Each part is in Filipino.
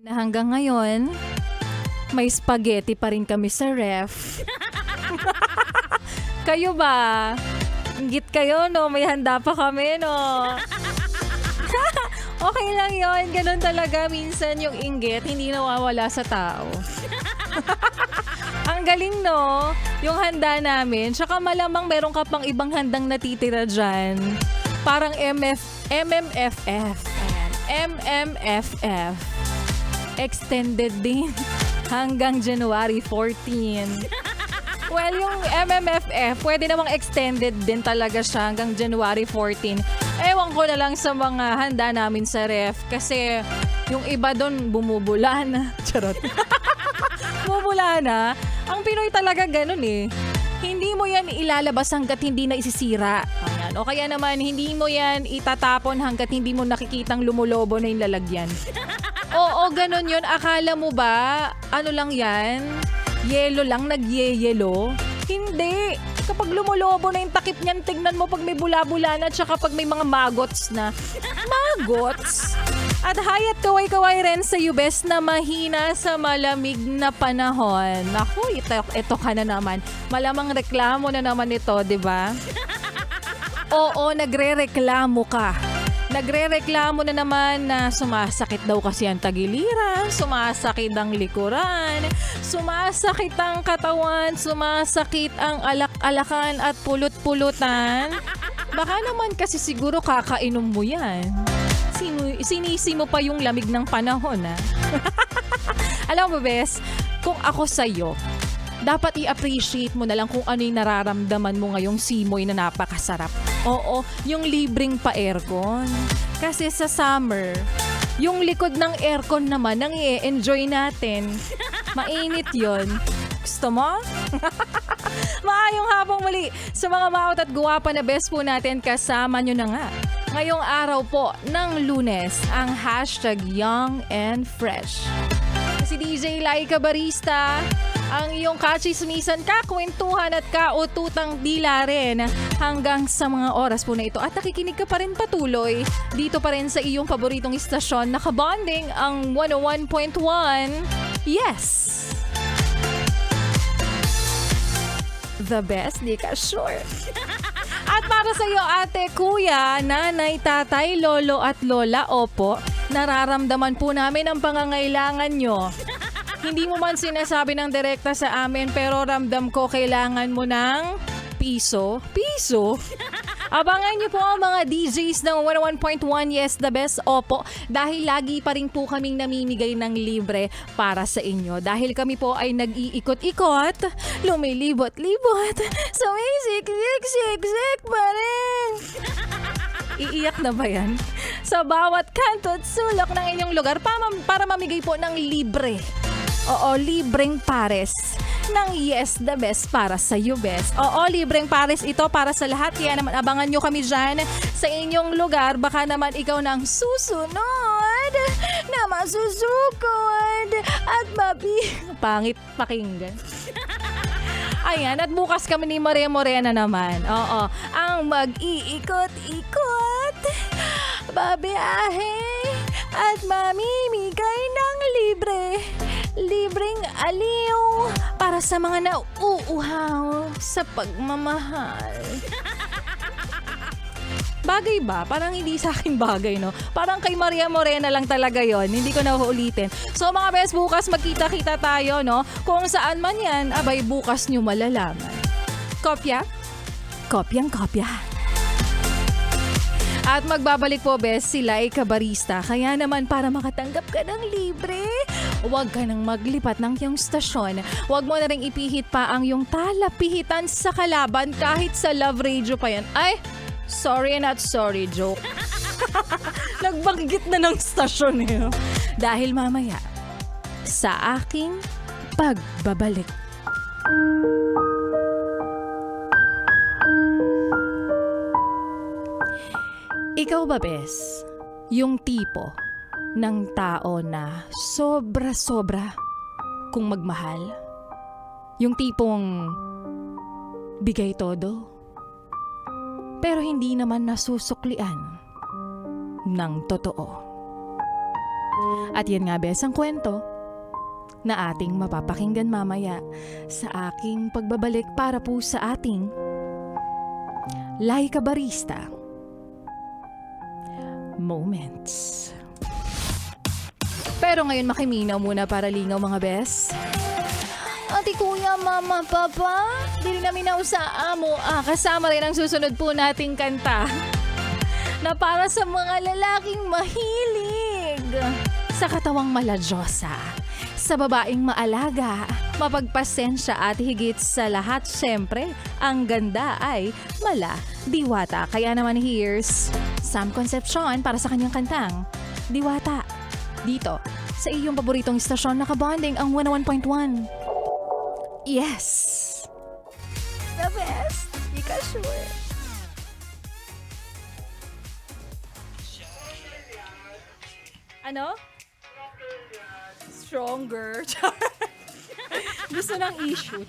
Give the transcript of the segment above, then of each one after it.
Na hanggang ngayon, may spaghetti pa rin kami sa ref. Kayo ba? Inggit kayo, no? May handa pa kami, no? Okay lang yon, ganun talaga. Minsan yung inggit, hindi nawawala sa tao. Ang galing, no? Yung handa namin. Tsaka malamang meron ka pang ibang handang natitira dyan. Parang MMFF. Ayan. MMFF. Extended din hanggang January 14. Well, yung MMFF, pwede namang extended din talaga siya hanggang January 14. Ewan ko na lang sa mga handa namin sa ref kasi yung iba doon bumubula na. Charot. Bumubula na. Ang Pinoy talaga ganun eh. Hindi mo yan ilalabas hanggat hindi na isisira. Ayan. O kaya naman, hindi mo yan itatapon hanggat hindi mo nakikitang lumulobo na yung lalagyan. Oo, ganun yun. Akala mo ba, ano lang yan? Yelo lang, nagyeyelo? Hindi. Kapag lumulobo na yung takip niyan, tignan mo pag may bula-bula na tsaka pag may mga magots na. Magots? At hayat kaway-kaway rin sa ubes na mahina sa malamig na panahon. Naku, ito ka na naman. Malamang reklamo na naman ito, di ba? Oo, nagre-reklamo ka. Nagre-reklamo na naman na sumasakit daw kasi ang tagiliran, sumasakit ang likuran, sumasakit ang katawan, sumasakit ang alak-alakan at pulot-pulutan. Baka naman kasi siguro kakainom mo yan. Sinisi mo pa yung lamig ng panahon, ha? Alam mo, Bes, kung ako sa'yo, dapat i-appreciate mo na lang kung ano yung nararamdaman mo ngayong simoy na napakasarap. Oo, yung libreng pa-aircon. Kasi sa summer, yung likod ng aircon naman, nang i-enjoy natin. Mainit yon. Gusto mo? Maayong hapong muli sa mga maot at guwapa na best po natin. Kasama nyo na nga. Ngayong araw po ng Lunes, ang hashtag Young and Fresh. Si DJ Laika Barista, ang iyong kachismisan, kakwentuhan at kaututang dila rin hanggang sa mga oras po na ito. At nakikinig ka pa rin patuloy dito pa rin sa iyong paboritong istasyon. Nakabonding ang 101.1. Yes! The best, di ka sure. At para sa iyo, ate, kuya, nanay, tatay, lolo at lola, opo, nararamdaman po namin ang pangangailangan nyo. Hindi mo man sinasabi ng direkta sa amin pero ramdam ko kailangan mo ng piso. Piso? Abangan niyo po ang mga DJs ng 101.1 Yes The Best. Opo, dahil lagi pa rin po kaming namimigay ng libre para sa inyo. Dahil kami po ay nag-iikot-ikot, lumilibot-libot, so may siksik-siksik pa rin. Iiyak na ba yan? Sa bawat kanto at sulok ng inyong lugar para mamigay po ng libre. Oo, libreng pares ng Yes The Best para sa you, Best. Oo, libreng pares ito para sa lahat. Kaya naman abangan nyo kami dyan sa inyong lugar. Baka naman ikaw nang susunod na masusukod at pangit pakinggan. Ayan, at bukas kami ni Maria Morena naman. Oo, ang mag-iikot-ikot, babiyahe at mamimigay ng libreng aliw para sa mga nauuhaw sa pagmamahal. Bagay ba? Parang hindi sa akin bagay, no? Parang kay Maria Morena lang talaga yon. Hindi ko na uulitin. So mga best, bukas magkita-kita tayo, no? Kung saan man yan, abay bukas nyo malalaman. Kopya? Kopyang-kopya. At magbabalik po, best, si Laika Barista. Kaya naman para makatanggap ka ng libre, huwag ka nang maglipat ng iyong stasyon. Huwag mo na rin ipihit pa ang iyong talapihitan sa kalaban kahit sa Love Radio pa yan. Ay, sorry not sorry, joke. Nagbanggit na ng stasyon eh. Dahil mamaya, sa aking pagbabalik. Ikaw ba, Bes, yung tipo ng tao na sobra-sobra kung magmahal? Yung tipong bigay todo, pero hindi naman nasusuklian ng totoo. At yan nga bes ang kwento na ating mapapakinggan mamaya sa aking pagbabalik para po sa ating Laika Barista Moments. Pero ngayon makiminaw muna para lingaw mga bes. Ate, kuya, mama, papa, dili namin na sa amo. Kasama rin ang susunod po nating kanta na para sa mga lalaking mahilig sa katawang maladyosa, sa babaeng maalaga, mapagpasensya at higit sa lahat, syempre, ang ganda ay diwata. Kaya naman here's Sam Concepcion para sa kanyang kantang Diwata. Dito, sa iyong paboritong istasyon, nakabonding ang 101.1. Yes! The best! Di ka sure. Ano? Stronger. Gusto ng issue.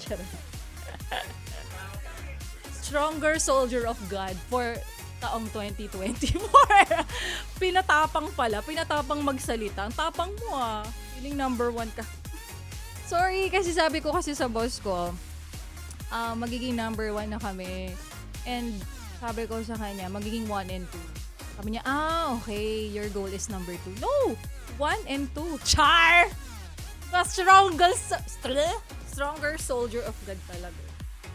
Stronger Soldier of God for taong 2024. Pinatapang pala. Pinatapang magsalita. Ang tapang mo Feeling number 1 ka. Sorry, kasi sabi ko kasi sa boss ko, magiging number 1 na kami. And sabi ko sa kanya, magiging 1 and 2. Sabi niya, okay, your goal is number 2. No! 1 and 2. Char! The stronger soldier of God talaga.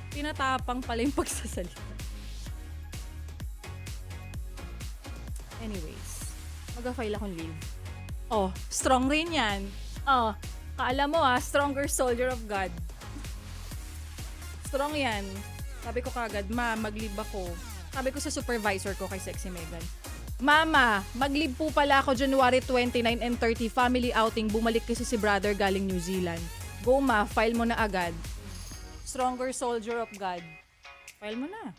Pinatapang pala yung pagsasalita. Anyways, mag-file akong leave. Strong rin yan. Kaala mo stronger soldier of God. Strong yan. Sabi ko kagad, mag-leave ako. Sabi ko sa supervisor ko kay Sexy Megan, Mama, mag-leave po pala ako January 29 and 30, family outing. Bumalik kasi si brother galing New Zealand. Go file mo na agad. Stronger soldier of God. File mo na.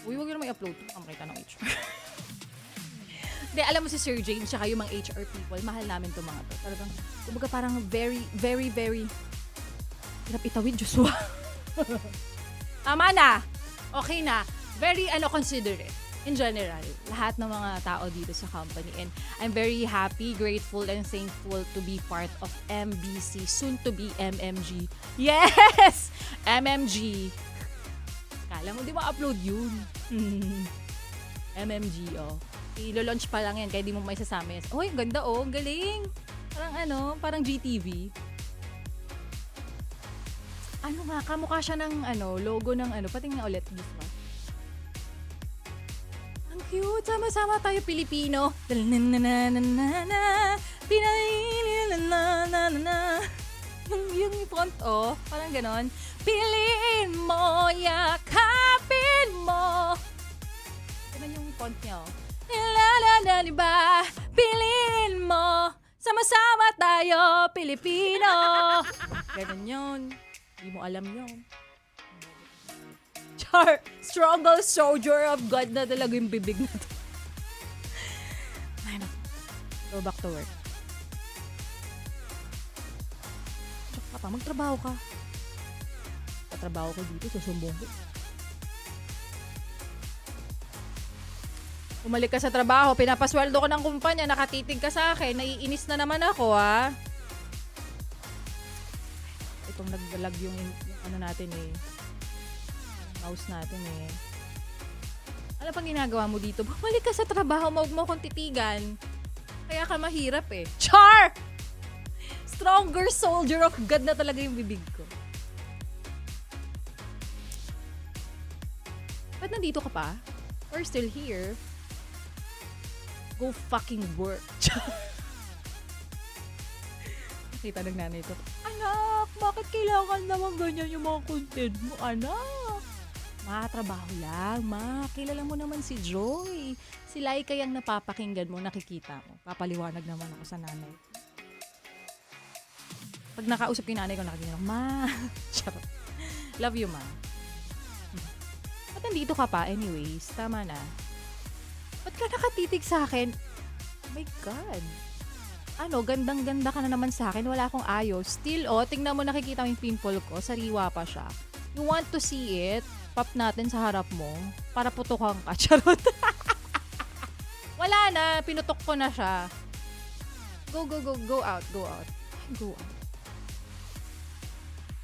Uy, wag yun naman i-upload. Makita ng HR. Hindi, alam mo si Sir James tsaka yung mga HR people, mahal namin itong mga to. Talagang, kumbaga parang very, very, very hirap itawid, Joshua. Tama na. Okay na. Very, considerate. In general, lahat ng mga tao dito sa company. And I'm very happy, grateful, and thankful to be part of MBC, soon to be MMG. Yes! MMG. Kala mo, di ba upload yun? MMG, I-launch pa lang yan, kaya di mo may sasama. Uy, ganda galing. Parang GTV. Kamukha siya ng logo ng pating nga ulit. This one. Ang cute, sama-sama tayo Pilipino. Yung font, parang ganon. Piliin mo, yakapin mo. Ganun yung font niya, Diba? Piliin mo, sama-sama tayo, Pilipino. Ganun yun. Hindi mo alam yun. Stronger soldier of God na talaga yung bibig na to. Ay, go back to work. Magtrabaho ka. Patrabaho ko dito, susumbong ko. Umalik ka sa trabaho, pinapasweldo ko ng kumpanya, nakatitig ka sa akin, naiinis na naman ako, Itong nagbalag yung natin mouse natin Ano pang ginagawa mo dito? Bumalik ka sa trabaho, huwag mo akong titigan. Kaya ka mahirap Char! Stronger soldier of God na talaga yung bibig ko. Ba't nandito ka pa? Or still here? Go fucking work. Nakita ng nanay ko, anak, bakit kailangan naman ganyan yung mga content mo, anak? Trabaho lang, kilala mo naman si Joy. Si Laika yung napapakinggan mo, nakikita mo. Papaliwanag naman ako sa nanay. Pag nakausap ko yung nanay ko, nakikita ko, Charot. Love you, ma. Ba't nandito ka pa? Anyways, tama na. Ba't ka nakatitig sa akin? Oh my God. Gandang-ganda ka na naman sa akin. Wala akong ayos. Still, tingnan mo, nakikita mo yung pimple ko. Sariwa pa siya. You want to see it? Pop natin sa harap mo para putukan ka. Charot. Wala na. Pinutok ko na siya. Go out, go out. Go out.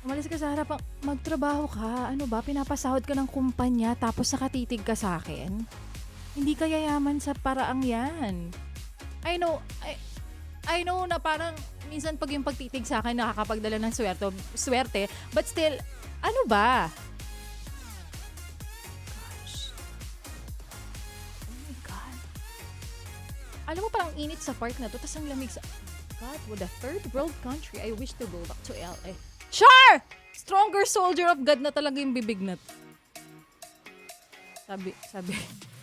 Umalis ka sa harap, magtrabaho ka. Ano ba, pinapasahod ka ng kumpanya tapos nakatitig ka sa akin? Hindi ka yayaman sa paraang yan. I know na parang minsan pag yung pagtitig sa akin nakakapagdala ng swerte, but still, ano ba? Gosh. Oh my God. Alam mo parang init sa park na to, tas ang lamig sa... God, with a third world country, I wish to go back to LA. Char! Stronger soldier of God na talaga yung bibig na to. Sabi,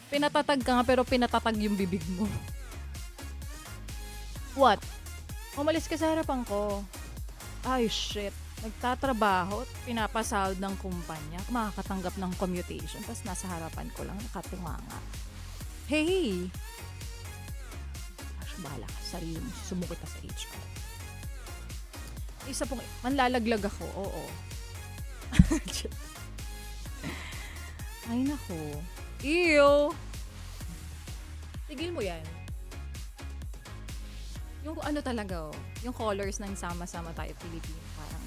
pinatatag ka nga pero pinatatag yung bibig mo. What? Umalis ka sa harapan ko. Ay, shit. Nagtatrabaho at pinapasahod ng kumpanya. Makakatanggap ng commutation. Tapos nasa harapan ko lang, nakatunganga. Hey! Gosh, bahala ka. Sarili mo. Sumukit ka sa HR. Isa pong, manlalaglag ako. Oo. Ay, nako. Ew! Tigil mo yan. Yung ano talaga, yung colors ng sama-sama tayo Pilipinas. Parang,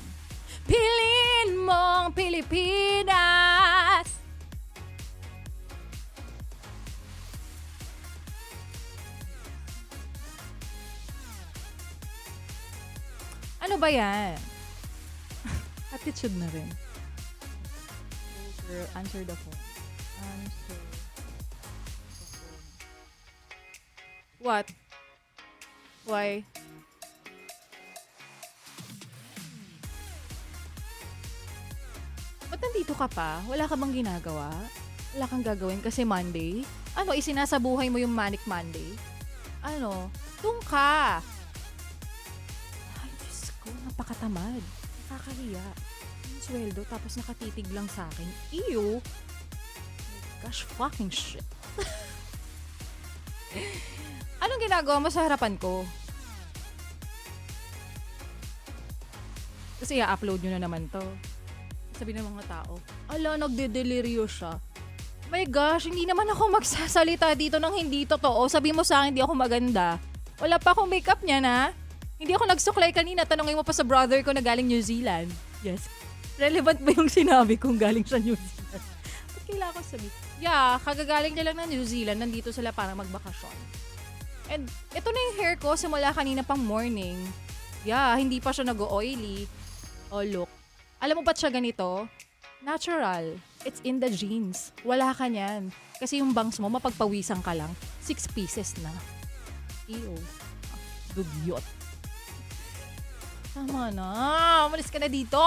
Pilin mong Pilipinas! Ano ba yan? Attitude na rin. Girl, answer the phone. Answer the phone. What? Why? Ba't nandito ka pa? Wala ka bang ginagawa? Wala kang gagawin kasi Monday? Ano, isinasabuhay mo yung Manic Monday? Ano? Doon ka! Ay, Diyos ko, napakatamad. Nakakahiya. Yung sweldo, tapos nakatitig lang sa akin. Ew! Gosh, fucking shit. Anong ginagawa mo sa harapan ko? Kasi i-upload nyo na naman to. Sabi ng mga tao, ala, nagde-deliryo siya. My gosh, hindi naman ako magsasalita dito ng hindi totoo. Sabi mo sa akin, hindi ako maganda. Wala pa akong makeup niya na. Hindi ako nagsuklay kanina. Tanongin mo pa sa brother ko na galing New Zealand. Yes. Relevant ba yung sinabi kong galing sa New Zealand? Ba't kailangan ko sabihin? Yeah, kagagaling niya lang ng New Zealand. Nandito sila para magbakasyon. And ito na yung hair ko simula kanina pang morning. Yeah, hindi pa siya nag-oily. Oh, look. Alam mo ba't siya ganito? Natural. It's in the genes. Wala ka niyan. Kasi yung bangs mo, mapagpawisan ka lang. 6 pieces na. Ew. Dugyot. Tama na. Umalis ka na dito.